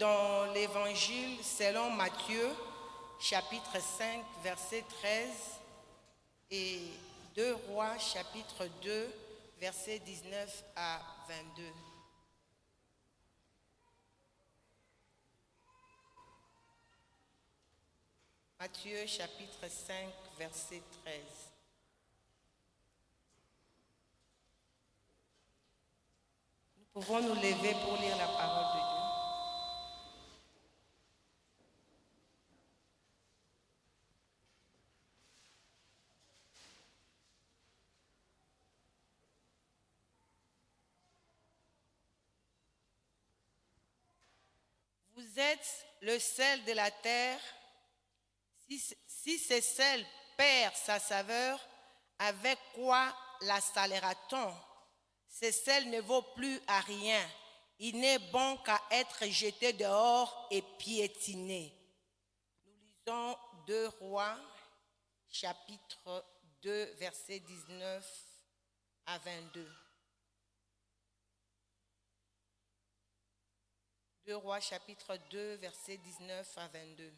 dans l'Évangile selon Matthieu, chapitre 5, verset 13, et 2 Rois, chapitre 2, verset 19 à 22. Matthieu, chapitre 5, verset 13. Nous pouvons nous lever pour lire la parole de Dieu. Vous êtes le sel de la terre. Si ce sel perd sa saveur, avec quoi la salera-t-on? Ce sel ne vaut plus à rien. Il n'est bon qu'à être jeté dehors et piétiné. Nous lisons 2 Rois, chapitre 2, versets 19 à 22. 2 Rois, chapitre 2, versets 19 à 22.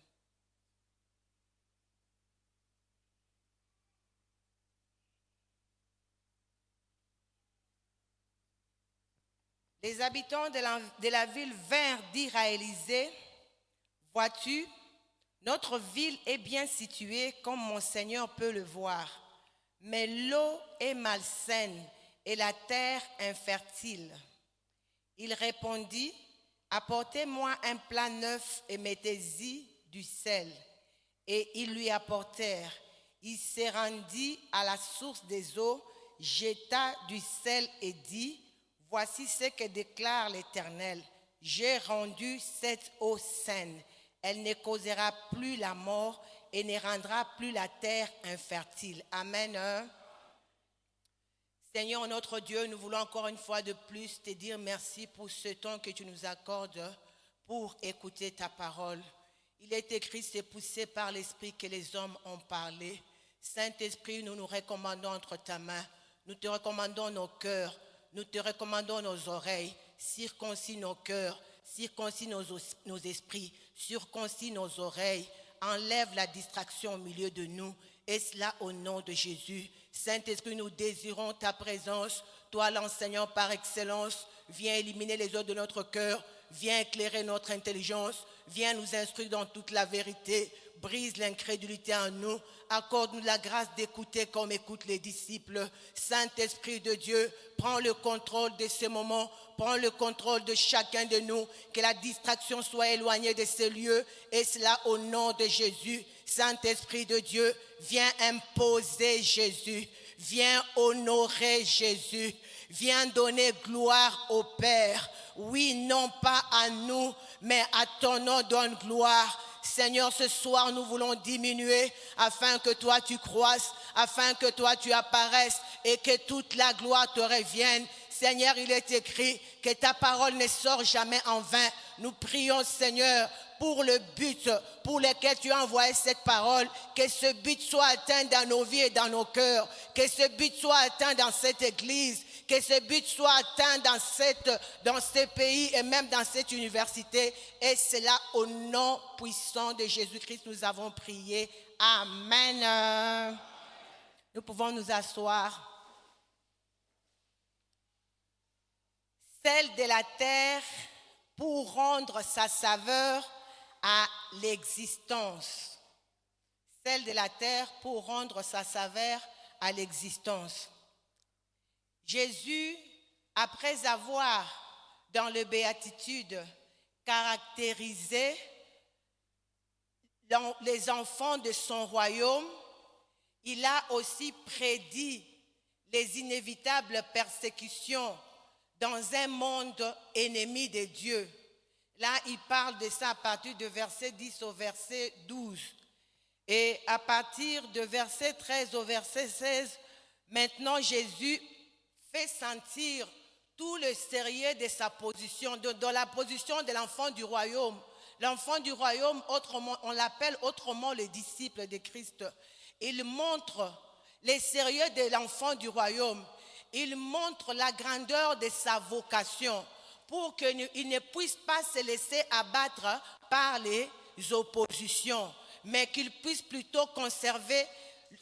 Les habitants de la ville vinrent dire à Élisée, « Vois-tu, notre ville est bien située comme mon Seigneur peut le voir, mais l'eau est malsaine et la terre infertile. » Il répondit, « Apportez-moi un plat neuf et mettez-y du sel. » Et ils lui apportèrent. Il se rendit à la source des eaux, jeta du sel et dit, « Voici ce que déclare l'Éternel. J'ai rendu cette eau saine. Elle ne causera plus la mort et ne rendra plus la terre infertile. » Amen. Seigneur notre Dieu, nous voulons encore une fois de plus te dire merci pour ce temps que tu nous accordes pour écouter ta parole. Il est écrit, c'est poussé par l'Esprit que les hommes ont parlé. Saint-Esprit, nous nous recommandons entre ta main. Nous te recommandons nos cœurs. Nous te recommandons nos oreilles. Circoncis nos cœurs. Circoncis nos esprits. Circoncis nos oreilles. Enlève la distraction au milieu de nous. Et cela au nom de Jésus. Saint-Esprit, nous désirons ta présence. Toi, l'enseignant par excellence, viens éliminer les œuvres de notre cœur. Viens éclairer notre intelligence. Viens nous instruire dans toute la vérité. Brise l'incrédulité en nous. Accorde-nous la grâce d'écouter comme écoutent les disciples. Saint-Esprit de Dieu, prends le contrôle de ce moment. Prends le contrôle de chacun de nous. Que la distraction soit éloignée de ces lieux. Et cela au nom de Jésus. Saint-Esprit de Dieu, viens imposer Jésus. Viens honorer Jésus. Viens donner gloire au Père. Oui, non pas à nous, mais à ton nom donne gloire. Seigneur, ce soir, nous voulons diminuer afin que toi tu croisses, afin que toi tu apparaisses et que toute la gloire te revienne. Seigneur, il est écrit que ta parole ne sort jamais en vain. Nous prions, Seigneur, pour le but pour lequel tu as envoyé cette parole, que ce but soit atteint dans nos vies et dans nos cœurs, que ce but soit atteint dans cette église, que ce but soit atteint dans ce pays et même dans cette université. Et c'est là, au nom puissant de Jésus-Christ, nous avons prié. Amen. Nous pouvons nous asseoir. Sel de la terre pour rendre sa saveur à l'existence. Sel de la terre pour rendre sa saveur à l'existence. Jésus, après avoir, dans le béatitude, caractérisé les enfants de son royaume, il a aussi prédit les inévitables persécutions dans un monde ennemi de Dieu. Là, il parle de ça à partir de verset 10 au verset 12. Et à partir de verset 13 au verset 16, maintenant Jésus fait sentir tout le sérieux de sa position, dans la position de l'enfant du royaume. L'enfant du royaume, autrement, on l'appelle autrement le disciple de Christ. Il montre le sérieux de l'enfant du royaume. Il montre la grandeur de sa vocation. pour qu'il ne puisse pas se laisser abattre par les oppositions, mais qu'il puisse plutôt conserver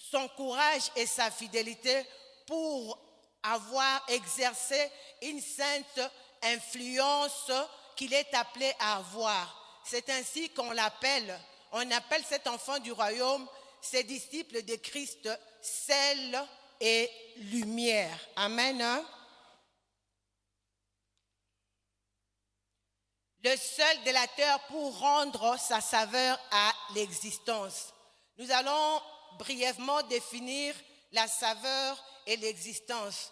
son courage et sa fidélité pour avoir exercé une sainte influence qu'il est appelé à avoir. C'est ainsi qu'on l'appelle. On appelle cet enfant du royaume, ses disciples de Christ, sel et lumière. Amen. Le seul délateur pour rendre sa saveur à l'existence. Nous allons brièvement définir la saveur et l'existence.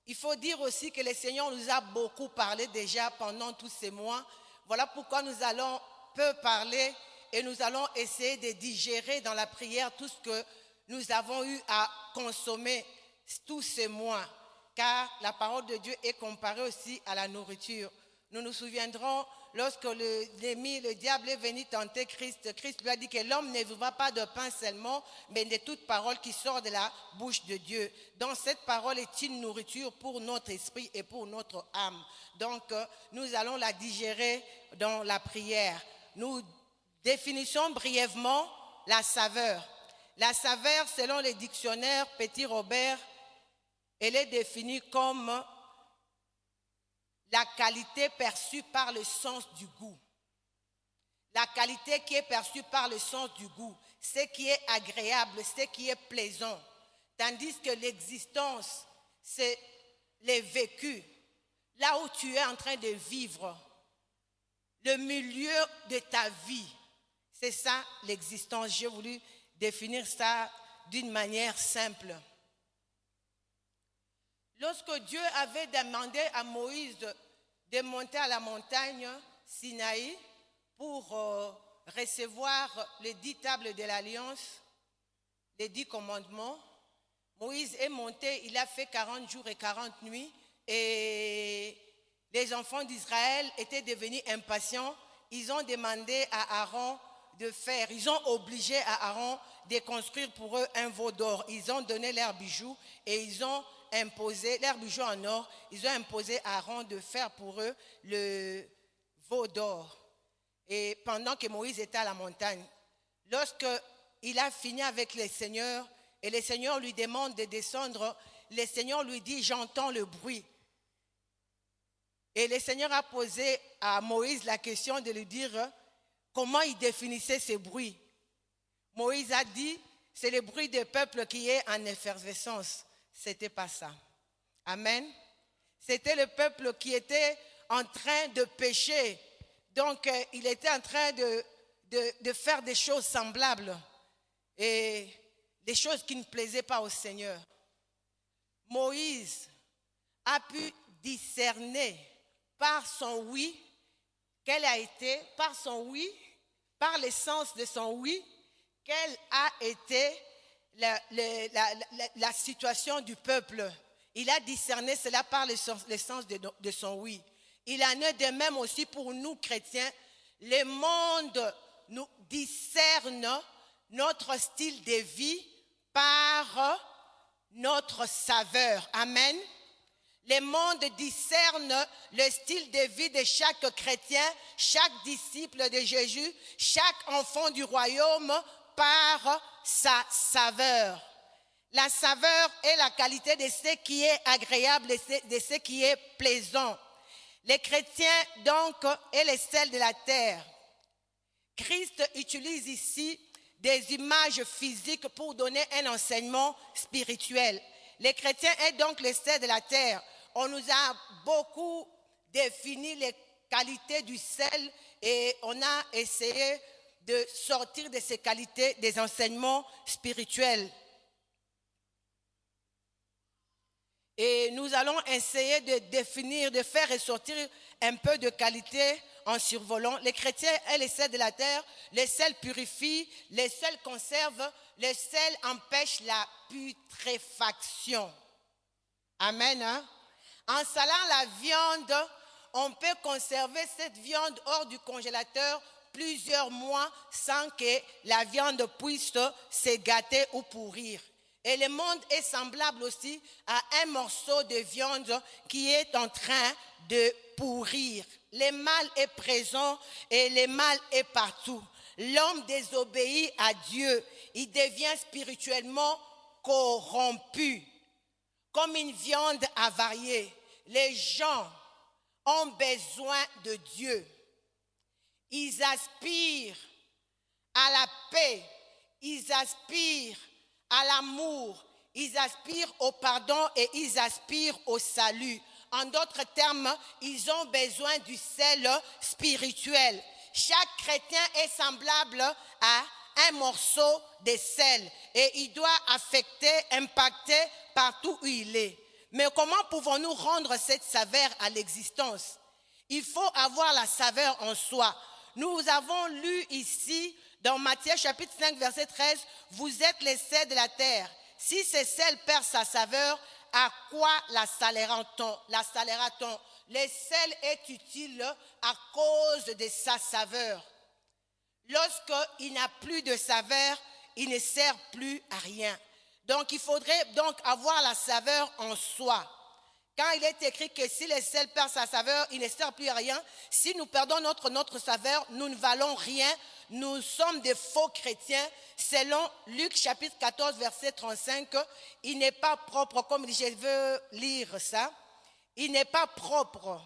Il faut dire aussi que le Seigneur nous a beaucoup parlé déjà pendant tous ces mois. Voilà pourquoi nous allons peu parler et nous allons essayer de digérer dans la prière tout ce que nous avons eu à consommer tous ces mois. Car la parole de Dieu est comparée aussi à la nourriture. Nous nous souviendrons lorsque l'ennemi, le diable est venu tenter Christ. Christ lui a dit que l'homme ne vivra pas de pain seulement, mais de toute parole qui sort de la bouche de Dieu. Donc cette parole est une nourriture pour notre esprit et pour notre âme. Donc nous allons la digérer dans la prière. Nous définissons brièvement la saveur. La saveur, selon le dictionnaire Petit Robert, elle est définie comme la qualité perçue par le sens du goût. La qualité qui est perçue par le sens du goût, ce qui est agréable, ce qui est plaisant. Tandis que l'existence, c'est le vécu, là où tu es en train de vivre, le milieu de ta vie. C'est ça l'existence. J'ai voulu définir ça d'une manière simple. Lorsque Dieu avait demandé à Moïse de monter à la montagne Sinaï pour recevoir les 10 tables de l'Alliance, les 10 commandements, Moïse est monté, il a fait 40 jours et 40 nuits et les enfants d'Israël étaient devenus impatients. Ils ont demandé à Aaron de faire, ils ont obligé à Aaron de construire pour eux un veau d'or. Ils ont donné leurs bijoux et ils ont imposé, leurs bijoux en or, ils ont imposé à Aaron de faire pour eux le veau d'or. Et pendant que Moïse était à la montagne, lorsqu'il a fini avec le Seigneur et le Seigneur lui demande de descendre, le Seigneur lui dit, j'entends le bruit. Et le Seigneur a posé à Moïse la question de lui dire comment il définissait ce bruit. Moïse a dit, c'est le bruit du peuple qui est en effervescence. C'était pas ça. Amen. C'était le peuple qui était en train de pécher. Donc, il était en train de faire des choses semblables et des choses qui ne plaisaient pas au Seigneur. Moïse a pu discerner par son oui, quel a été, par son oui, par l'essence de son oui, quelle a été la situation du peuple. Il a discerné cela par l'essence de son oui. Il en est de même aussi pour nous chrétiens. Le monde nous discerne notre style de vie par notre saveur. Amen. Le monde discerne le style de vie de chaque chrétien, chaque disciple de Jésus, chaque enfant du royaume par sa saveur. La saveur est la qualité de ce qui est agréable, de ce qui est plaisant. Les chrétiens, donc, est le sel de la terre. Christ utilise ici des images physiques pour donner un enseignement spirituel. Les chrétiens est donc le sel de la terre. On nous a beaucoup défini les qualités du sel et on a essayé de sortir de ces qualités des enseignements spirituels. Et nous allons essayer de définir, de faire ressortir un peu de qualité en survolant. Les chrétiens est le sel de la terre, le sel purifie, le sel conserve, le sel empêche la putréfaction. Amen. Hein? En salant la viande, on peut conserver cette viande hors du congélateur plusieurs mois sans que la viande puisse se gâter ou pourrir. Et le monde est semblable aussi à un morceau de viande qui est en train de pourrir. Le mal est présent et le mal est partout. L'homme désobéit à Dieu. Il devient spirituellement corrompu, comme une viande avariée. Les gens ont besoin de Dieu. Ils aspirent à la paix, ils aspirent à l'amour, ils aspirent au pardon et ils aspirent au salut. En d'autres termes, ils ont besoin du sel spirituel. Chaque chrétien est semblable à un morceau de sel et il doit affecter, impacter partout où il est. Mais comment pouvons-nous rendre cette saveur à l'existence? Il faut avoir la saveur en soi. Nous avons lu ici dans Matthieu chapitre 5 verset 13, « Vous êtes les sels de la terre. Si ce sel perd sa saveur, à quoi la salera-t-on? Le sel est utile à cause de sa saveur. Lorsqu'il n'a plus de saveur, il ne sert plus à rien. Donc il faudrait donc avoir la saveur en soi. Quand il est écrit que si le sel perd sa saveur, il ne sert plus à rien. Si nous perdons notre saveur, nous ne valons rien. Nous sommes des faux chrétiens. Selon Luc chapitre 14 verset 35, il n'est pas propre, comme je veux lire ça, il n'est pas propre,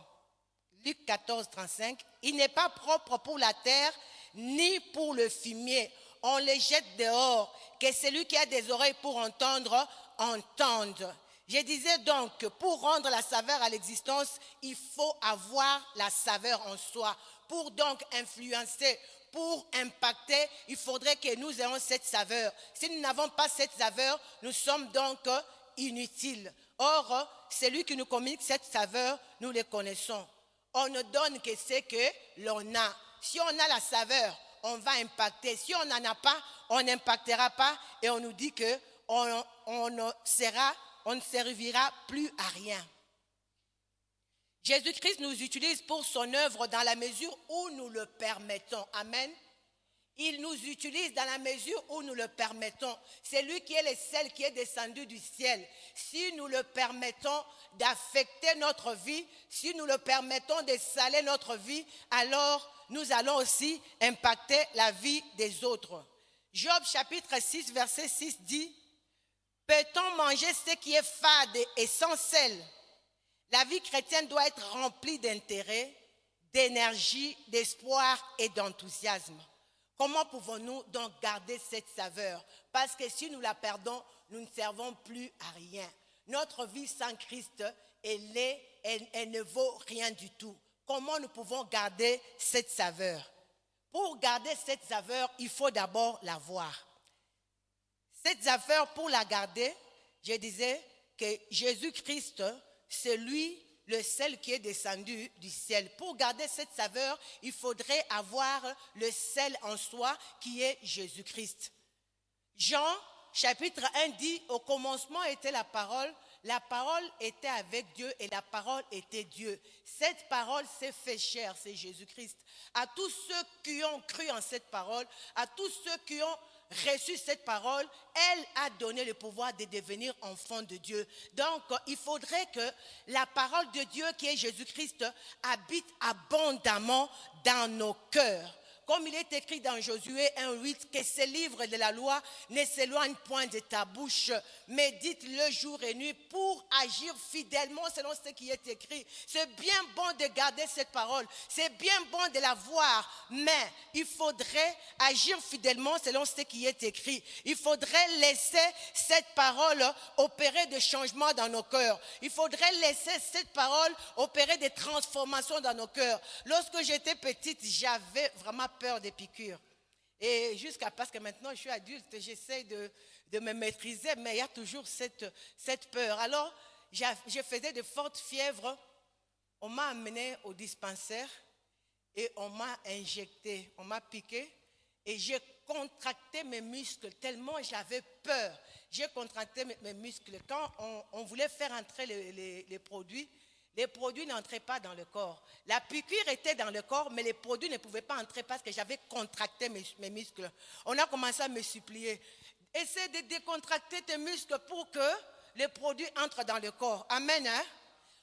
Luc 14, 35, il n'est pas propre pour la terre ni pour le fumier. On les jette dehors. Que celui qui a des oreilles pour entendre, entende. Je disais donc que pour rendre la saveur à l'existence, il faut avoir la saveur en soi. Pour donc influencer, pour impacter, il faudrait que nous ayons cette saveur. Si nous n'avons pas cette saveur, nous sommes donc inutiles. Or, celui qui nous communique cette saveur, nous le connaissons. On ne donne que ce que l'on a. Si on a la saveur, on va impacter. Si on n'en a pas, on n'impactera pas et on nous dit qu'on ne servira plus à rien. Jésus-Christ nous utilise pour son œuvre dans la mesure où nous le permettons. Amen. Il nous utilise dans la mesure où nous le permettons. C'est lui qui est le sel qui est descendu du ciel. Si nous le permettons d'affecter notre vie, si nous le permettons de saler notre vie, alors nous allons aussi impacter la vie des autres. Job chapitre 6 verset 6 dit: peut-on manger ce qui est fade et sans sel? La vie chrétienne doit être remplie d'intérêt, d'énergie, d'espoir et d'enthousiasme. Comment pouvons-nous donc garder cette saveur? Parce que si nous la perdons, nous ne servons plus à rien. Notre vie sans Christ, elle ne vaut rien du tout. Comment nous pouvons garder cette saveur? Pour garder cette saveur, il faut d'abord la voir. Cette saveur, pour la garder, je disais que Jésus-Christ, c'est lui, le sel qui est descendu du ciel. Pour garder cette saveur, il faudrait avoir le sel en soi qui est Jésus-Christ. Jean, chapitre 1 dit, au commencement était la parole était avec Dieu et la parole était Dieu. Cette parole s'est fait chair, c'est Jésus-Christ. À tous ceux qui ont cru en cette parole, à tous ceux qui ont reçu cette parole, elle a donné le pouvoir de devenir enfant de Dieu. Donc, il faudrait que la parole de Dieu qui est Jésus-Christ habite abondamment dans nos cœurs. Comme il est écrit dans Josué 1,8, que ces livres de la loi ne s'éloignent point de ta bouche, médite-le jour et nuit pour agir fidèlement selon ce qui est écrit. C'est bien bon de garder cette parole, c'est bien bon de la voir, mais il faudrait agir fidèlement selon ce qui est écrit. Il faudrait laisser cette parole opérer des changements dans nos cœurs. Il faudrait laisser cette parole opérer des transformations dans nos cœurs. Lorsque j'étais petite, j'avais vraiment peur des piqûres. Et parce que maintenant je suis adulte, j'essaie de me maîtriser, mais il y a toujours cette peur. Alors, je faisais de fortes fièvres. On m'a amené au dispensaire et on m'a injecté, on m'a piqué et j'ai contracté mes muscles tellement j'avais peur. J'ai contracté mes muscles. Quand on voulait faire entrer les produits n'entraient pas dans le corps. La piqûre était dans le corps, mais les produits ne pouvaient pas entrer parce que j'avais contracté mes muscles. On a commencé à me supplier. Essaie de décontracter tes muscles pour que les produits entrent dans le corps. Amen. Hein?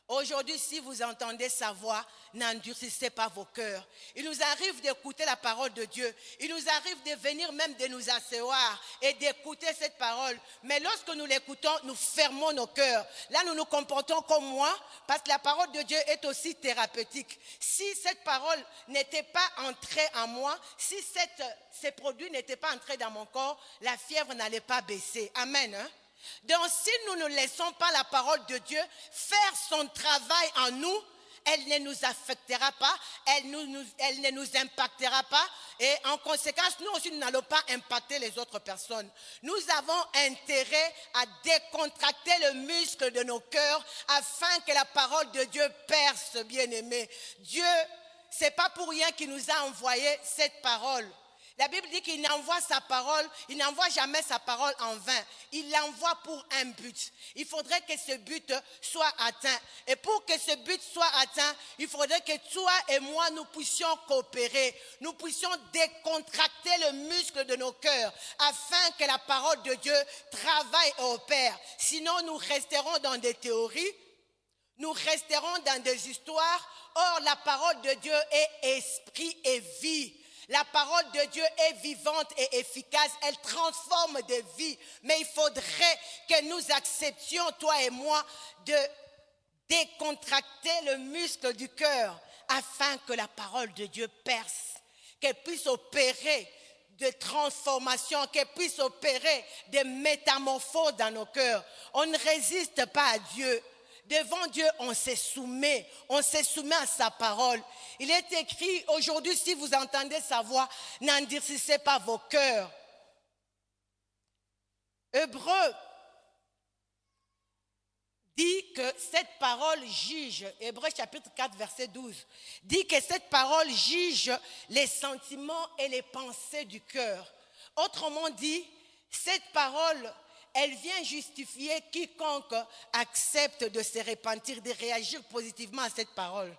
Aujourd'hui, si vous entendez sa voix, n'endurcissez pas vos cœurs. Il nous arrive d'écouter la parole de Dieu. Il nous arrive de venir même de nous asseoir et d'écouter cette parole. Mais lorsque nous l'écoutons, nous fermons nos cœurs. Là, nous nous comportons comme moi, parce que la parole de Dieu est aussi thérapeutique. Si cette parole n'était pas entrée en moi, si ces produits n'étaient pas entrés dans mon corps, la fièvre n'allait pas baisser. Amen. Hein? Donc si nous ne laissons pas la parole de Dieu faire son travail en nous, elle ne nous affectera pas, elle ne nous impactera pas et en conséquence, nous aussi, nous n'allons pas impacter les autres personnes. Nous avons intérêt à décontracter le muscle de nos cœurs afin que la parole de Dieu perce, bien-aimé. Dieu, ce n'est pas pour rien qu'il nous a envoyé cette parole. La Bible dit qu'il n'envoie sa parole, il n'envoie jamais sa parole en vain. Il l'envoie pour un but. Il faudrait que ce but soit atteint. Et pour que ce but soit atteint, il faudrait que toi et moi, nous puissions coopérer. Nous puissions décontracter le muscle de nos cœurs afin que la parole de Dieu travaille et opère. Sinon, nous resterons dans des théories, nous resterons dans des histoires. Or, la parole de Dieu est esprit et vie. La parole de Dieu est vivante et efficace, elle transforme des vies. Mais il faudrait que nous acceptions, toi et moi, de décontracter le muscle du cœur afin que la parole de Dieu perce, qu'elle puisse opérer de transformation, qu'elle puisse opérer des métamorphoses dans nos cœurs. On ne résiste pas à Dieu. Devant Dieu, on se soumet à sa parole. Il est écrit aujourd'hui, si vous entendez sa voix, n'endurcissez pas vos cœurs. Hébreu dit que cette parole juge, Hébreu chapitre 4, verset 12, dit que cette parole juge les sentiments et les pensées du cœur. Autrement dit, cette parole, elle vient justifier quiconque accepte de se repentir, de réagir positivement à cette parole.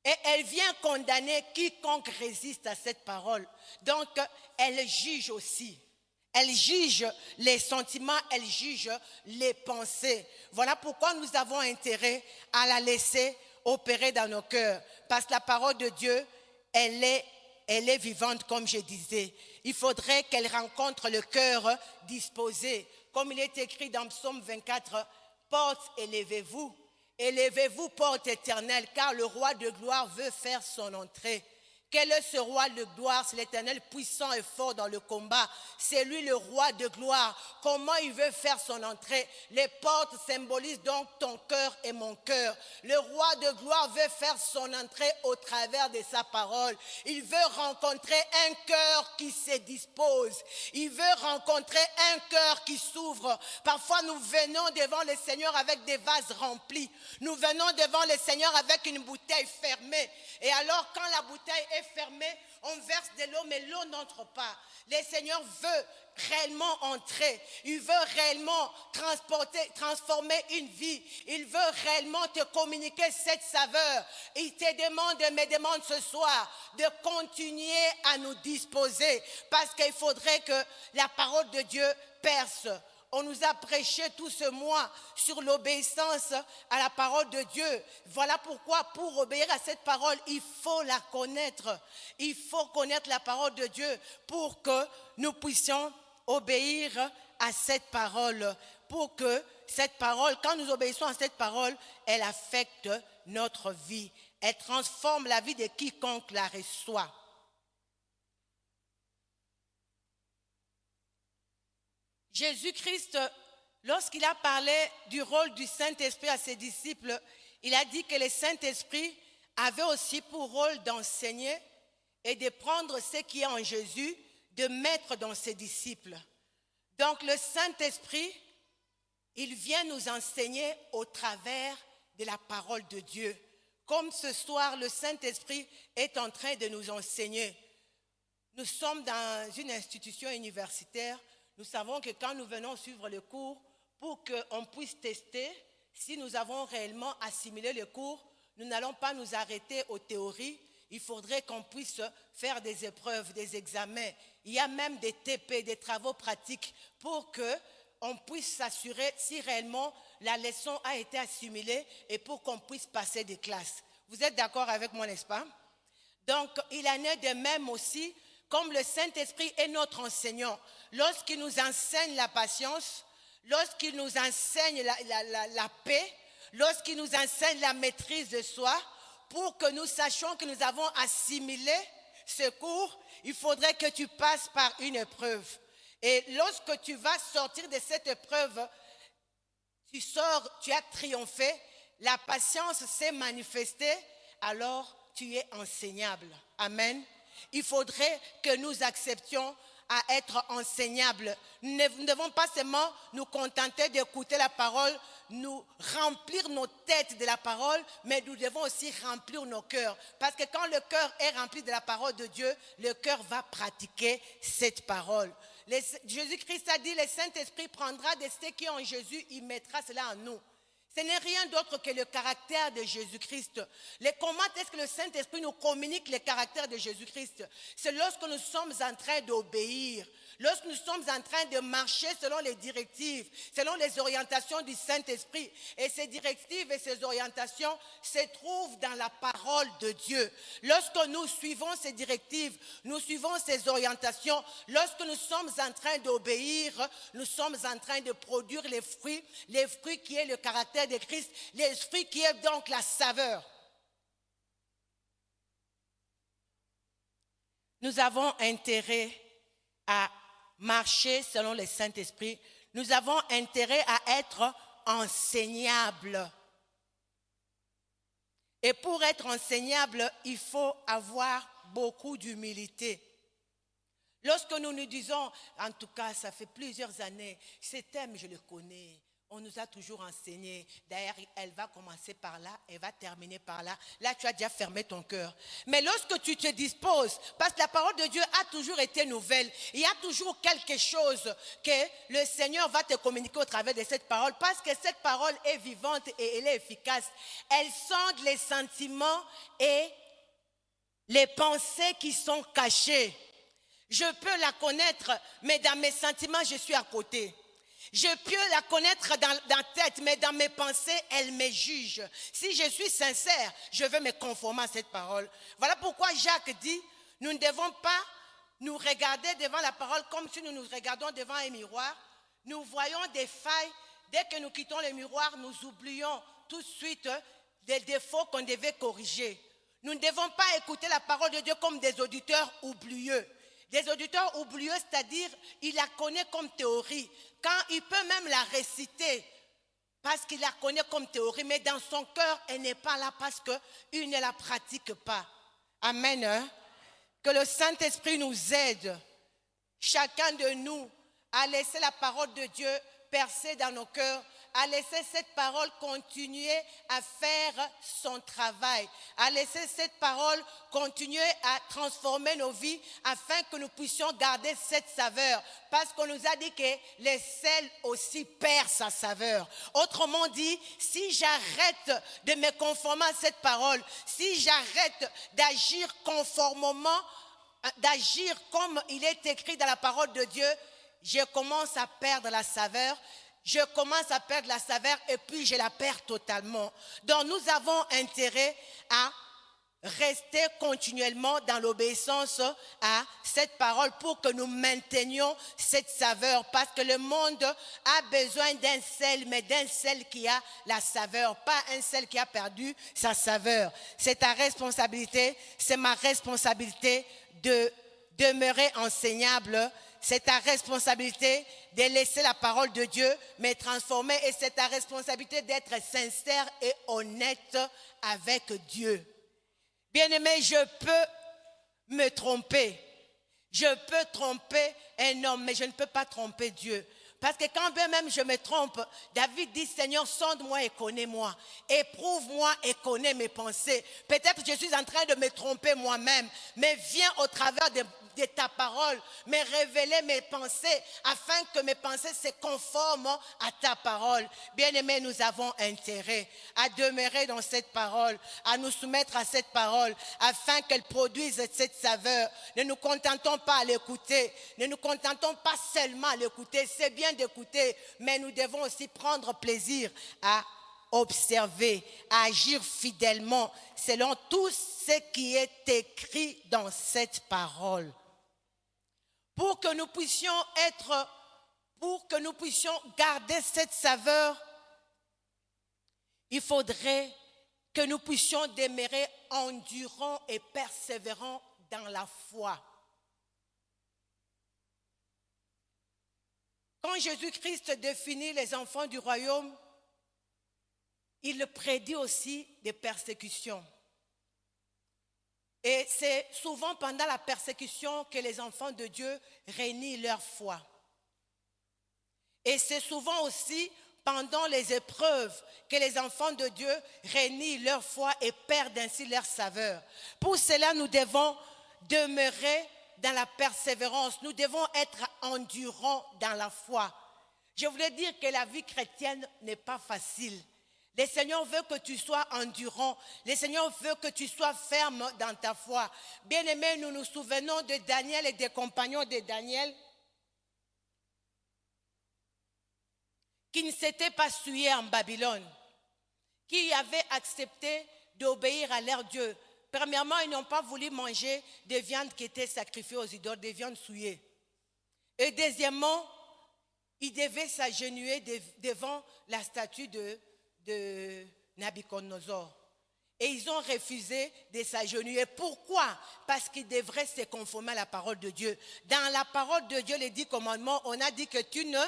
Et elle vient condamner quiconque résiste à cette parole. Donc, elle juge aussi. Elle juge les sentiments, elle juge les pensées. Voilà pourquoi nous avons intérêt à la laisser opérer dans nos cœurs. Parce que la parole de Dieu, elle est vivante, comme je disais. Il faudrait qu'elle rencontre le cœur disposé. Comme il est écrit dans Psaume 24, « Porte, élevez-vous. Élevez-vous, porte éternelle, car le roi de gloire veut faire son entrée. » Quel est ce roi de gloire? C'est l'Éternel puissant et fort dans le combat. C'est lui le roi de gloire. Comment il veut faire son entrée? Les portes symbolisent donc ton cœur et mon cœur. Le roi de gloire veut faire son entrée au travers de sa parole. Il veut rencontrer un cœur qui se dispose. Il veut rencontrer un cœur qui s'ouvre. Parfois nous venons devant le Seigneur avec des vases remplis. Nous venons devant le Seigneur avec une bouteille fermée. Et alors quand la bouteille est fermée, on verse de l'eau, mais l'eau n'entre pas. Le Seigneur veut réellement entrer. Il veut réellement transformer une vie. Il veut réellement te communiquer cette saveur. Il te me demande ce soir de continuer à nous disposer parce qu'il faudrait que la parole de Dieu perce. On nous a prêché tout ce mois sur l'obéissance à la parole de Dieu. Voilà pourquoi, pour obéir à cette parole, il faut la connaître. Il faut connaître la parole de Dieu pour que nous puissions obéir à cette parole. Pour que cette parole, quand nous obéissons à cette parole, elle affecte notre vie. Elle transforme la vie de quiconque la reçoit. Jésus-Christ, lorsqu'il a parlé du rôle du Saint-Esprit à ses disciples, il a dit que le Saint-Esprit avait aussi pour rôle d'enseigner et de prendre ce qui est en Jésus, de mettre dans ses disciples. Donc le Saint-Esprit, il vient nous enseigner au travers de la parole de Dieu. Comme ce soir, le Saint-Esprit est en train de nous enseigner. Nous sommes dans une institution universitaire. Nous savons que quand nous venons suivre le cours, pour qu'on puisse tester si nous avons réellement assimilé le cours, nous n'allons pas nous arrêter aux théories. il faudrait qu'on puisse faire des épreuves, des examens. Il y a même des TP, des travaux pratiques, pour qu'on puisse s'assurer si réellement la leçon a été assimilée et pour qu'on puisse passer des classes. Vous êtes d'accord avec moi, n'est-ce pas? Donc, il en est de même aussi, comme le Saint-Esprit est notre enseignant. Lorsqu'il nous enseigne la patience, lorsqu'il nous enseigne la paix, lorsqu'il nous enseigne la maîtrise de soi, pour que nous sachions que nous avons assimilé ce cours, il faudrait que tu passes par une épreuve. Et lorsque tu vas sortir de cette épreuve, tu sors, tu as triomphé, la patience s'est manifestée, alors tu es enseignable. Amen. Il faudrait que nous acceptions à être enseignables. Nous ne devons pas seulement nous contenter d'écouter la parole, nous remplir nos têtes de la parole, mais nous devons aussi remplir nos cœurs. Parce que quand le cœur est rempli de la parole de Dieu, le cœur va pratiquer cette parole. Jésus-Christ a dit, le Saint-Esprit prendra de ce qui est en Jésus, il mettra cela en nous. Ce n'est rien d'autre que le caractère de Jésus-Christ. Comment est-ce que le Saint-Esprit nous communique le caractère de Jésus-Christ? C'est lorsque nous sommes en train d'obéir, lorsque nous sommes en train de marcher selon les directives, selon les orientations du Saint-Esprit. Et ces directives et ces orientations se trouvent dans la parole de Dieu. Lorsque nous suivons ces directives, nous suivons ces orientations, lorsque nous sommes en train d'obéir, nous sommes en train de produire les fruits qui est le caractère de Christ, les fruits qui est donc la saveur. Nous avons intérêt à marcher selon le Saint-Esprit. Nous avons intérêt à être enseignables. Et pour être enseignable, il faut avoir beaucoup d'humilité. Lorsque nous nous disons, en tout cas, ça fait plusieurs années, ce thème, je le connais. On nous a toujours enseigné. D'ailleurs, elle va commencer par là, elle va terminer par là. Là, tu as déjà fermé ton cœur. Mais lorsque tu te disposes, parce que la parole de Dieu a toujours été nouvelle, il y a toujours quelque chose que le Seigneur va te communiquer au travers de cette parole, parce que cette parole est vivante et elle est efficace. Elle sonde les sentiments et les pensées qui sont cachées. Je peux la connaître, mais dans mes sentiments, je suis à côté. Je peux la connaître dans la tête, mais dans mes pensées, elle me juge. Si je suis sincère, je veux me conformer à cette parole. Voilà pourquoi Jacques dit, nous ne devons pas nous regarder devant la parole comme si nous nous regardons devant un miroir. Nous voyons des failles. Dès que nous quittons le miroir, nous oublions tout de suite des défauts qu'on devait corriger. Nous ne devons pas écouter la parole de Dieu comme des auditeurs oublieux. Des auditeurs oublieux, c'est-à-dire, il la connaît comme théorie. Quand il peut même la réciter, parce qu'il la connaît comme théorie, mais dans son cœur, elle n'est pas là parce qu'il ne la pratique pas. Amen. Hein? Que le Saint-Esprit nous aide, chacun de nous, à laisser la parole de Dieu percer dans nos cœurs, à laisser cette parole continuer à faire son travail, à laisser cette parole continuer à transformer nos vies afin que nous puissions garder cette saveur. Parce qu'on nous a dit que le sel aussi perd sa saveur. Autrement dit, si j'arrête de me conformer à cette parole, si j'arrête d'agir conformément, d'agir comme il est écrit dans la parole de Dieu, je commence à perdre la saveur. Je commence à perdre la saveur et puis je la perds totalement. Donc nous avons intérêt à rester continuellement dans l'obéissance à cette parole pour que nous maintenions cette saveur. Parce que le monde a besoin d'un sel, mais d'un sel qui a la saveur, pas un sel qui a perdu sa saveur. C'est ta responsabilité, c'est ma responsabilité de demeurer enseignable. C'est ta responsabilité de laisser la parole de Dieu me transformer et c'est ta responsabilité d'être sincère et honnête avec Dieu. Bien-aimé, je peux me tromper. Je peux tromper un homme, mais je ne peux pas tromper Dieu. Parce que quand bien même je me trompe, David dit, Seigneur, sonde-moi et connais-moi. Éprouve-moi et connais mes pensées. Peut-être que je suis en train de me tromper moi-même, mais viens au travers de de ta parole, me révéler mes pensées afin que mes pensées se conforment à ta parole. Bien-aimés, nous avons intérêt à demeurer dans cette parole, à nous soumettre à cette parole afin qu'elle produise cette saveur. Ne nous contentons pas à l'écouter, ne nous contentons pas seulement à l'écouter, c'est bien d'écouter, mais nous devons aussi prendre plaisir à observer, à agir fidèlement selon tout ce qui est écrit dans cette parole. Pour que nous puissions garder cette saveur, il faudrait que nous puissions demeurer endurants et persévérants dans la foi. Quand Jésus-Christ définit les enfants du royaume, il prédit aussi des persécutions. Et c'est souvent pendant la persécution que les enfants de Dieu réunissent leur foi. Et c'est souvent aussi pendant les épreuves que les enfants de Dieu réunissent leur foi et perdent ainsi leur saveur. Pour cela, nous devons demeurer dans la persévérance. Nous devons être endurants dans la foi. Je voulais dire que la vie chrétienne n'est pas facile. Le Seigneur veut que tu sois endurant. Le Seigneur veut que tu sois ferme dans ta foi. Bien-aimés, nous nous souvenons de Daniel et des compagnons de Daniel qui ne s'étaient pas souillés en Babylone, qui avaient accepté d'obéir à leur Dieu. Premièrement, ils n'ont pas voulu manger des viandes qui étaient sacrifiées aux idoles, des viandes souillées. Et deuxièmement, ils devaient s'agenouiller devant la statue de Nabucodonosor. Et ils ont refusé de s'agenouiller. Pourquoi? Parce qu'ils devraient se conformer à la parole de Dieu. Dans la parole de Dieu, les 10 commandements, on a dit que tu ne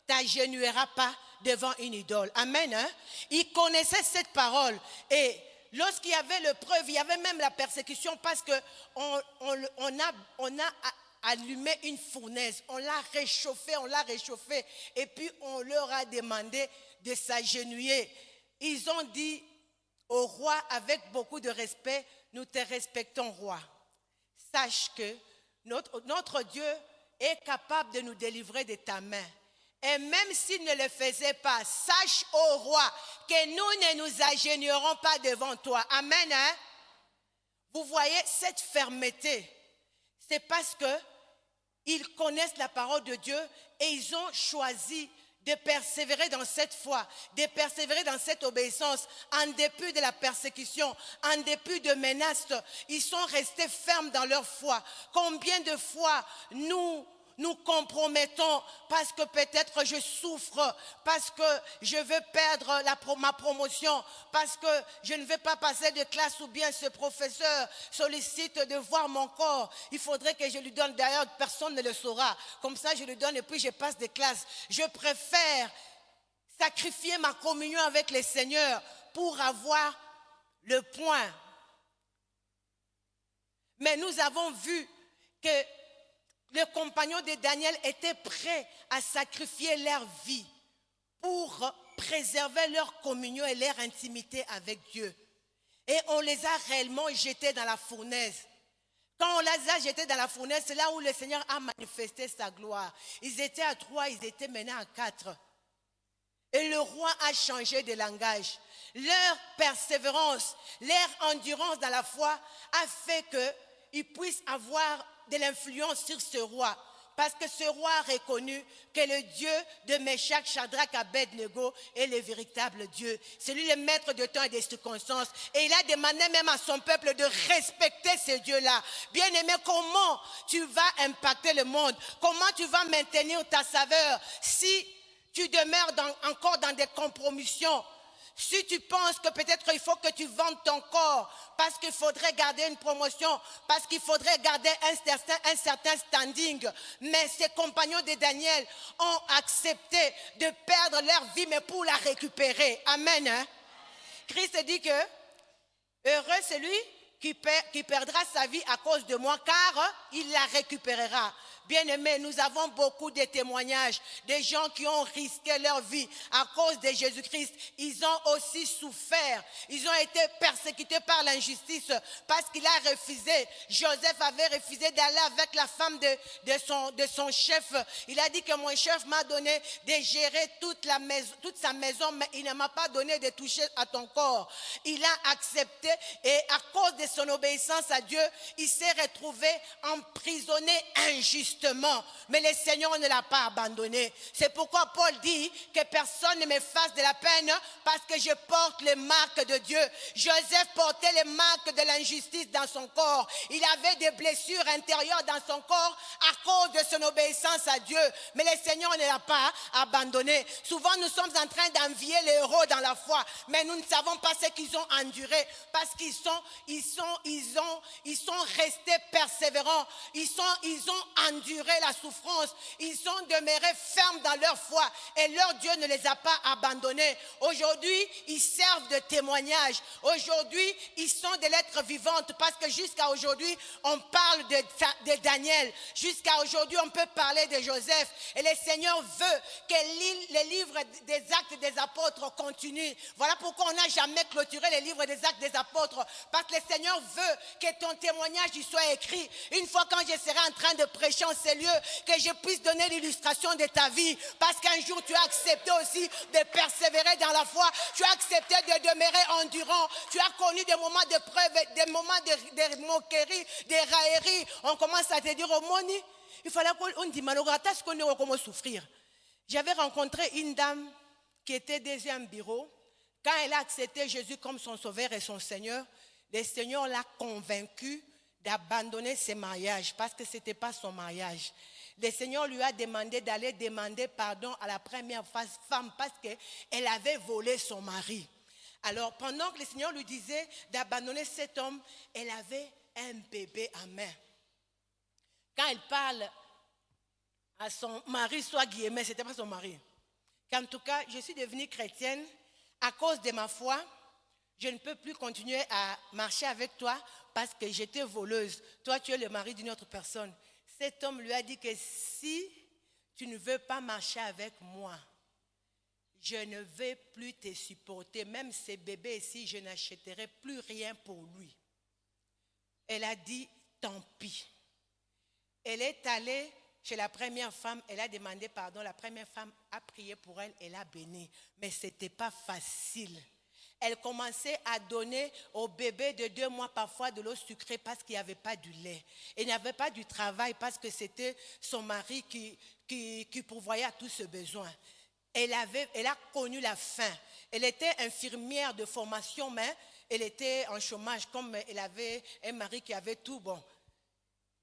t'agenouilleras pas devant une idole. Amen. Hein? Ils connaissaient cette parole. Et lorsqu'il y avait l'épreuve, il y avait même la persécution parce qu'on a allumé une fournaise. On l'a réchauffée. Et puis on leur a demandé de s'agenouiller. Ils ont dit au roi avec beaucoup de respect, nous te respectons, roi. Sache que notre Dieu est capable de nous délivrer de ta main. Et même s'il ne le faisait pas, sache, ô roi, que nous ne nous agenouillerons pas devant toi. Amen. Hein? Vous voyez cette fermeté. C'est parce qu'ils connaissent la parole de Dieu et ils ont choisi de persévérer dans cette foi, de persévérer dans cette obéissance, en dépit de la persécution, en dépit de menaces. Ils sont restés fermes dans leur foi. Combien de fois nous compromettons parce que peut-être je souffre, parce que je veux perdre ma promotion, parce que je ne vais pas passer de classe ou bien ce professeur sollicite de voir mon corps. Il faudrait que je lui donne, d'ailleurs personne ne le saura. Comme ça je lui donne et puis je passe de classe. Je préfère sacrifier ma communion avec le Seigneur pour avoir le point. Mais nous avons vu que les compagnons de Daniel étaient prêts à sacrifier leur vie pour préserver leur communion et leur intimité avec Dieu. Et on les a réellement jetés dans la fournaise. Quand on les a jetés dans la fournaise, c'est là où le Seigneur a manifesté sa gloire. Ils étaient à 3, ils étaient maintenant à 4. Et le roi a changé de langage. Leur persévérance, leur endurance dans la foi a fait qu'ils puissent avoir de l'influence sur ce roi. Parce que ce roi a reconnu que le Dieu de Meshach, Shadrach, Abednego est le véritable Dieu. C'est lui le maître de temps et des circonstances. Et il a demandé même à son peuple de respecter ce Dieu-là. Bien-aimé, comment tu vas impacter le monde? Comment tu vas maintenir ta saveur si tu demeures encore dans des compromissions? Si tu penses que peut-être il faut que tu vendes ton corps parce qu'il faudrait garder une promotion, parce qu'il faudrait garder un certain standing, mais ces compagnons de Daniel ont accepté de perdre leur vie, mais pour la récupérer. Amen. Hein? Christ dit que heureux celui qui perdra sa vie à cause de moi, car il la récupérera. Bien-aimés, nous avons beaucoup de témoignages, des gens qui ont risqué leur vie à cause de Jésus-Christ. Ils ont aussi souffert. Ils ont été persécutés par l'injustice parce qu'il a refusé. Joseph avait refusé d'aller avec la femme de son chef. Il a dit que mon chef m'a donné de gérer toute sa maison, mais il ne m'a pas donné de toucher à ton corps. Il a accepté et à cause de son obéissance à Dieu, il s'est retrouvé emprisonné injustement. Mais le Seigneur ne l'a pas abandonné. C'est pourquoi Paul dit que personne ne me fasse de la peine parce que je porte les marques de Dieu. Joseph portait les marques de l'injustice dans son corps. Il avait des blessures intérieures dans son corps à cause de son obéissance à Dieu. Mais le Seigneur ne l'a pas abandonné. Souvent, nous sommes en train d'envier les héros dans la foi, mais nous ne savons pas ce qu'ils ont enduré parce qu'ils sont restés persévérants. Ils ont enduré la souffrance. Ils sont demeurés fermes dans leur foi et leur Dieu ne les a pas abandonnés. Aujourd'hui, ils servent de témoignage. Aujourd'hui, ils sont des lettres vivantes parce que jusqu'à aujourd'hui, on parle de Daniel. Jusqu'à aujourd'hui, on peut parler de Joseph. Et le Seigneur veut que les livres des actes des apôtres continuent. Voilà pourquoi on n'a jamais clôturé les livres des actes des apôtres. Parce que le Seigneur veut que ton témoignage y soit écrit. Une fois quand je serai en train de prêcher en ces lieux, que je puisse donner l'illustration de ta vie. Parce qu'un jour, tu as accepté aussi de persévérer dans la foi. Tu as accepté de demeurer endurant. Tu as connu des moments de preuve, des moments de moquerie, de raillerie. On commence à te dire, oh Moni, il fallait qu'on dise, malheureusement, qu'on est comment souffrir. J'avais rencontré une dame qui était déjà en bureau. Quand elle a accepté Jésus comme son sauveur et son Seigneur, le Seigneur l'a convaincue d'abandonner ses mariages parce que ce n'était pas son mariage. Le Seigneur lui a demandé d'aller demander pardon à la première femme parce qu'elle avait volé son mari. Alors, pendant que le Seigneur lui disait d'abandonner cet homme, elle avait un bébé à main. Quand elle parle à son mari, soit guillemets, ce n'était pas son mari. Qu'en tout cas, je suis devenue chrétienne à cause de ma foi. Je ne peux plus continuer à marcher avec toi parce que j'étais voleuse. Toi, tu es le mari d'une autre personne. Cet homme lui a dit que si tu ne veux pas marcher avec moi, je ne vais plus te supporter. Même ces bébés ici, je n'achèterai plus rien pour lui. Elle a dit, tant pis. Elle est allée chez la première femme, elle a demandé pardon. La première femme a prié pour elle, elle a béni. Mais ce n'était pas facile. Elle commençait à donner au bébé de 2 mois parfois de l'eau sucrée parce qu'il n'y avait pas du lait. Elle n'avait pas du travail parce que c'était son mari qui pourvoyait à tous ses besoins. Elle a connu la faim. Elle était infirmière de formation, mais elle était en chômage comme elle avait un mari qui avait tout bon.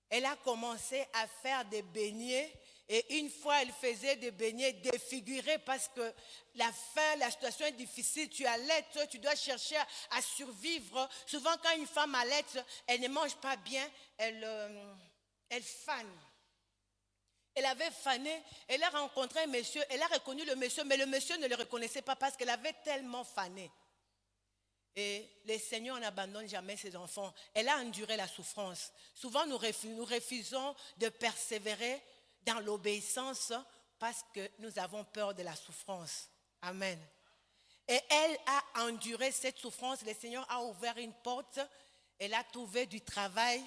Elle a commencé à faire des beignets et une fois elle faisait des beignets défigurés parce que la faim, la situation est difficile, tu allaites, tu dois chercher à survivre. Souvent quand une femme allaite, elle ne mange pas bien, elle fane. Elle avait fané, elle a rencontré un monsieur, elle a reconnu le monsieur, mais le monsieur ne le reconnaissait pas parce qu'elle avait tellement fané. Et le Seigneur n'abandonne jamais ses enfants. Elle a enduré la souffrance. Souvent, nous refusons de persévérer dans l'obéissance parce que nous avons peur de la souffrance. Amen. Et elle a enduré cette souffrance. Le Seigneur a ouvert une porte. Elle a trouvé du travail.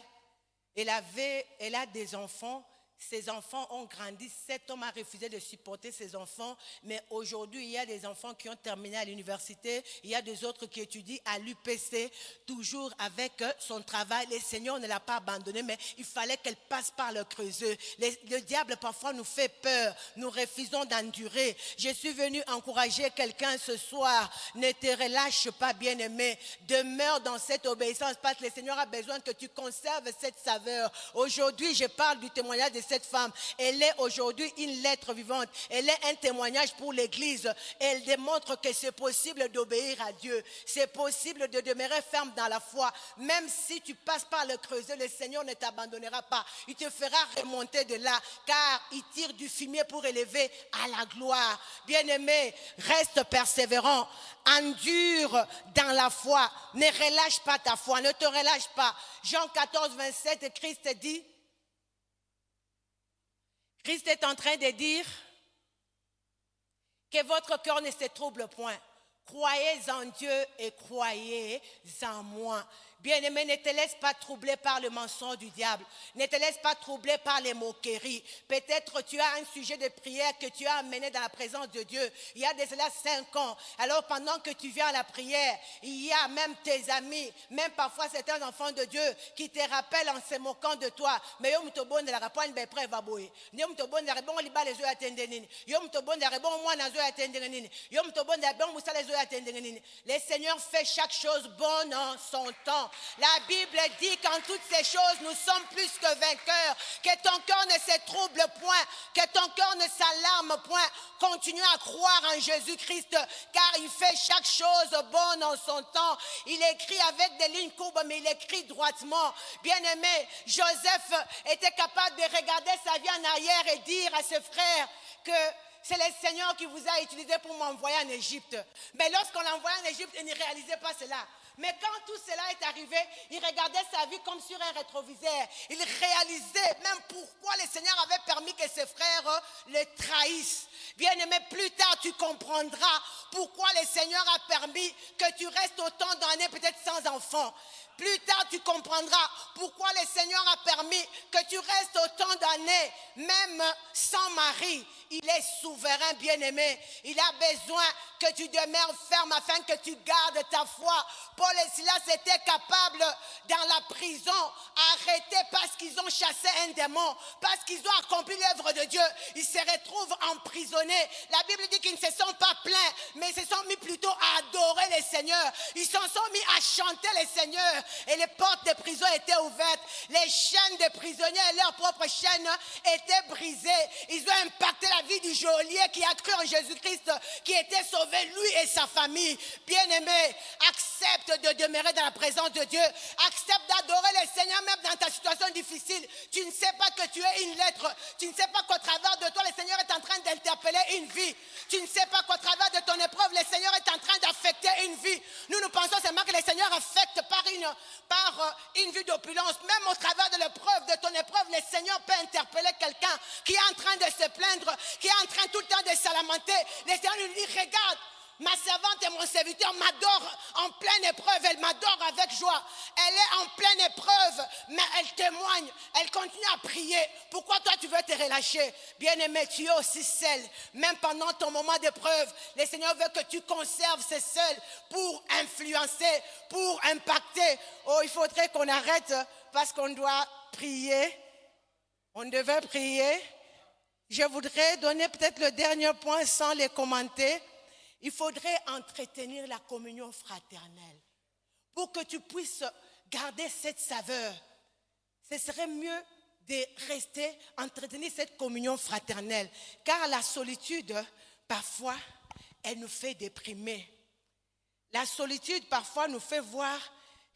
Elle a des enfants. Ses enfants ont grandi. Cet homme a refusé de supporter ses enfants. Mais aujourd'hui, il y a des enfants qui ont terminé à l'université. Il y a des autres qui étudient à l'UPC, toujours avec son travail. Le Seigneur ne l'a pas abandonné, mais il fallait qu'elle passe par le creuseux. Le diable parfois nous fait peur. Nous refusons d'endurer. Je suis venu encourager quelqu'un ce soir. Ne te relâche pas, bien-aimé. Demeure dans cette obéissance parce que le Seigneur a besoin que tu conserves cette saveur. Aujourd'hui, je parle du témoignage de cette femme. Elle est aujourd'hui une lettre vivante. Elle est un témoignage pour l'Église. Elle démontre que c'est possible d'obéir à Dieu. C'est possible de demeurer ferme dans la foi. Même si tu passes par le creuset, le Seigneur ne t'abandonnera pas. Il te fera remonter de là, car il tire du fumier pour élever à la gloire. Bien-aimé, reste persévérant. Endure dans la foi. Ne relâche pas ta foi. Ne te relâche pas. Jean 14, 27, Christ dit: Christ est en train de dire que votre cœur ne se trouble point. Croyez en Dieu et croyez en moi. Bien-aimé, ne te laisse pas troubler par le mensonge du diable. Ne te laisse pas troubler par les moqueries. Peut-être tu as un sujet de prière que tu as amené dans la présence de Dieu. Il y a de cela 5 ans. Alors pendant que tu viens à la prière, il y a même tes amis, même parfois certains enfants de Dieu qui te rappellent en se moquant de toi. Mais yo mutobonde la rapone be pré va boye. Yo mutobonde la rebon liba les yeux attendent nini. Yo mutobonde la rebon moi na yeux attendent nini. Yo mutobonde la rebon musa les yeux attendent nini. Le Seigneur fait chaque chose bonne en son temps. La Bible dit qu'en toutes ces choses, nous sommes plus que vainqueurs. Que ton cœur ne se trouble point, que ton cœur ne s'alarme point. Continue à croire en Jésus-Christ, car il fait chaque chose bonne en son temps. Il écrit avec des lignes courbes, mais il écrit droitement. Bien-aimé, Joseph était capable de regarder sa vie en arrière et dire à ses frères que c'est le Seigneur qui vous a utilisé pour m'envoyer en Égypte. Mais lorsqu'on l'envoyait en Égypte, il ne réalisait pas cela. Mais quand tout cela est arrivé, il regardait sa vie comme sur un rétroviseur. Il réalisait même pourquoi le Seigneur avait permis que ses frères le trahissent. Bien-aimé, plus tard tu comprendras pourquoi le Seigneur a permis que tu restes autant d'années peut-être sans enfant. Plus tard, tu comprendras pourquoi le Seigneur a permis que tu restes autant d'années, même sans mari. Il est souverain, bien-aimé. Il a besoin que tu demeures ferme afin que tu gardes ta foi. Paul et Silas étaient capables, dans la prison, arrêtés parce qu'ils ont chassé un démon, parce qu'ils ont accompli l'œuvre de Dieu. Ils se retrouvent emprisonnés. La Bible dit qu'ils ne se sont pas plaints, mais ils se sont mis plutôt à adorer le Seigneur. Ils se sont mis à chanter le Seigneur. Et les portes des prisons étaient ouvertes. Les chaînes des prisonniers et leurs propres chaînes étaient brisées. Ils ont impacté la vie du geôlier qui a cru en Jésus-Christ, qui était sauvé, lui et sa famille. Bien-aimé, accepte de demeurer dans la présence de Dieu. Accepte d'adorer le Seigneur même dans ta situation difficile. Tu ne sais pas que tu es une lettre. Tu ne sais pas qu'au travers de toi, le Seigneur est en train d'interpeller une vie. Tu ne sais pas qu'au travers de ton épreuve, le Seigneur est en train d'affecter une vie. Nous pensons seulement que le Seigneur affecte par une vie d'opulence. Même au travers de l'épreuve, de ton épreuve, le Seigneur peut interpeller quelqu'un qui est en train de se plaindre, qui est en train tout le temps de se lamenter. Le Seigneur lui dit, regarde, ma servante et mon serviteur m'adorent en pleine épreuve, elle m'adore avec joie. Elle est en pleine épreuve, mais elle témoigne, elle continue à prier. Pourquoi toi tu veux te relâcher? Bien-aimé, tu es aussi seul. Même pendant ton moment d'épreuve, le Seigneur veut que tu conserves ce seul pour influencer, pour impacter. Oh, il faudrait qu'on arrête parce qu'on doit prier. On devait prier. Je voudrais donner peut-être le dernier point sans les commenter. Il faudrait entretenir la communion fraternelle pour que tu puisses garder cette saveur. Ce serait mieux de rester, entretenir cette communion fraternelle. Car la solitude, parfois, elle nous fait déprimer. La solitude, parfois, nous fait voir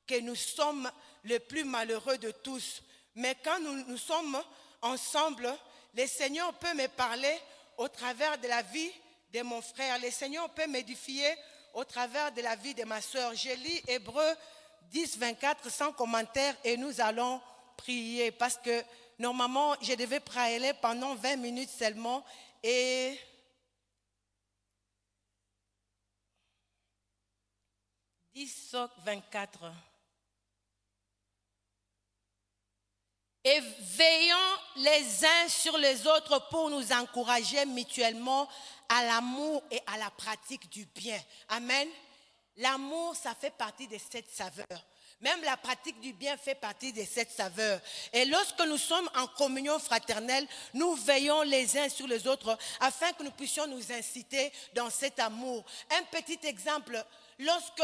que nous sommes les plus malheureux de tous. Mais quand nous sommes ensemble, le Seigneur peut me parler au travers de la vie de mon frère. Le Seigneur peut m'édifier au travers de la vie de ma soeur. Je lis Hébreux 10, 24 sans commentaire et nous allons prier parce que normalement, je devais prier pendant 20 minutes seulement et 10, 24. Et veillons les uns sur les autres pour nous encourager mutuellement à l'amour et à la pratique du bien. Amen. L'amour, ça fait partie de cette saveur. Même la pratique du bien fait partie de cette saveur. Et lorsque nous sommes en communion fraternelle, nous veillons les uns sur les autres afin que nous puissions nous inciter dans cet amour. Un petit exemple, lorsque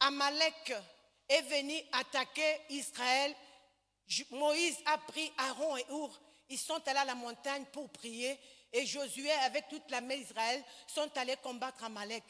Amalek est venu attaquer Israël, Moïse a pris Aaron et Our. Ils sont allés à la montagne pour prier et Josué avec toute l'armée d'Israël sont allés combattre Amalek.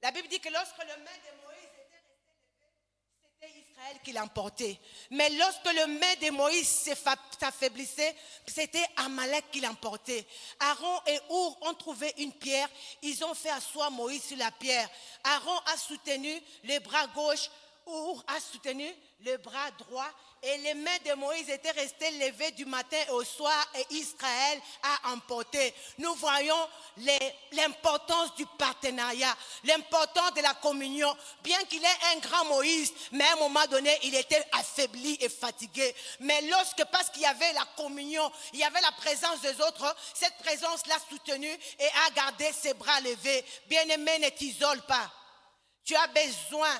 La Bible dit que lorsque le main de Moïse était resté levé, c'était Israël qui l'emportait. Mais lorsque le main de Moïse s'affaiblissait, c'était Amalek qui l'emportait. Aaron et Our ont trouvé une pierre, ils ont fait asseoir Moïse sur la pierre. Aaron a soutenu le bras gauche, Our a soutenu le bras droit et les mains de Moïse étaient restées levées du matin au soir et Israël a emporté. Nous voyons l'importance du partenariat, l'importance de la communion. Bien qu'il ait un grand Moïse, mais à un moment donné, il était affaibli et fatigué. Mais parce qu'il y avait la communion, il y avait la présence des autres, cette présence l'a soutenu et a gardé ses bras levés. Bien-aimé, ne t'isole pas. Tu as besoin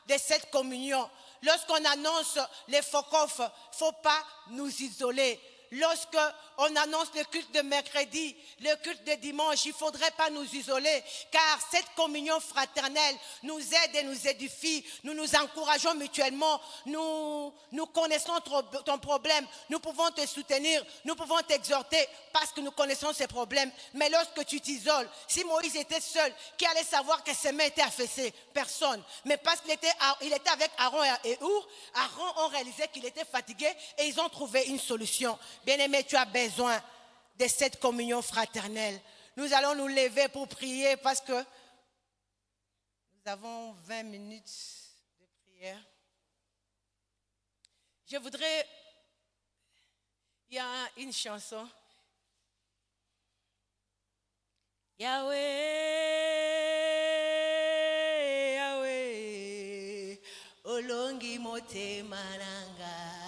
de cette communion. Lorsqu'on annonce les FOCOF, il ne faut pas nous isoler. Lorsqu'on annonce le culte de mercredi, le culte de dimanche, il ne faudrait pas nous isoler, car cette communion fraternelle nous aide et nous édifie. Nous nous encourageons mutuellement. Nous connaissons ton problème. Nous pouvons te soutenir. Nous pouvons t'exhorter parce que nous connaissons ces problèmes. Mais lorsque tu t'isoles, si Moïse était seul, qui allait savoir que ses mains étaient affaissées? Personne. Mais parce qu'il était avec Aaron et Hur, Aaron ont réalisé qu'il était fatigué et ils ont trouvé une solution. Bien-aimé, tu as besoin de cette communion fraternelle. Nous allons nous lever pour prier parce que nous avons 20 minutes de prière. Je voudrais... Il y a une chanson. Yahweh, Yahweh, Olongi mote mananga.